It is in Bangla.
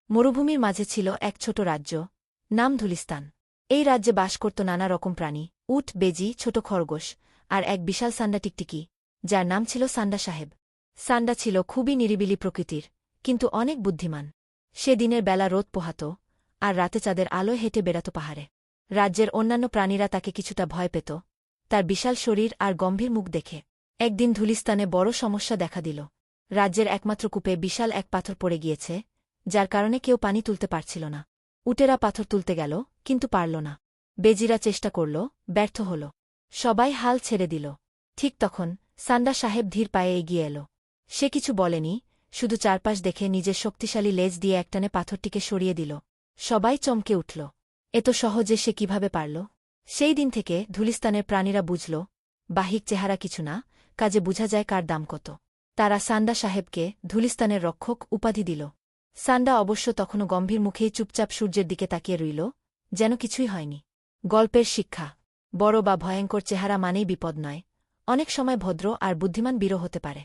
মরুভূমির মাঝে ছিল এক ছোট রাজ্য, নাম ধুলিস্তান। এই রাজ্যে বাস করত নানা রকম প্রাণী, উট, বেজি, ছোট খরগোশ, আর এক বিশাল সান্ডা টিকটিকি, যার নাম ছিল সান্ডা সাহেব। সান্ডা ছিল খুবই নিরিবিলি প্রকৃতির, কিন্তু অনেক বুদ্ধিমান। সে দিনের বেলা রোদ পোহাত, আর রাতে চাঁদের আলোয় হেঁটে বেড়াত পাহাড়ে। রাজ্যের অন্যান্য প্রাণীরা তাকে কিছুটা ভয় পেত, তার বিশাল শরীর আর গম্ভীর মুখ দেখে। একদিন ধুলিস্তানে বড় সমস্যা দেখা দিল। রাজ্যের একমাত্র কূপে বিশাল এক পাথর পড়ে গিয়েছে, যার কারণে কেউ পানি তুলতে পারছিল না। উটেরা পাথর তুলতে গেল, কিন্তু পারল না। বেজিরা চেষ্টা করল, ব্যর্থ হল। সবাই হাল ছেড়ে দিল। ঠিক তখন সান্ডা সাহেব ধীর পায়ে এগিয়ে এল। সে কিছু বলেনি, শুধু চারপাশ দেখে নিজের শক্তিশালী লেজ দিয়ে একটানে পাথরটিকে সরিয়ে দিল। সবাই চমকে উঠল। এত সহজে সে কিভাবে পারল? সেই দিন থেকে ধুলিস্তানের প্রাণীরা বুঝল, বাহিক চেহারা কিছু না, কাজে বুঝা যায় কার দাম কত। তারা সান্ডা সাহেবকে ধুলিস্তানের রক্ষক উপাধি দিল। সান্ডা অবশ্য তখনও গম্ভীর মুখেই চুপচাপ সূর্যের দিকে তাকিয়ে রইল, যেন কিছুই হয়নি। গল্পের শিক্ষা: বড় বা ভয়ঙ্কর চেহারা মানেই বিপদ নয়, অনেক সময় ভদ্র আর বুদ্ধিমান বীরও হতে পারে।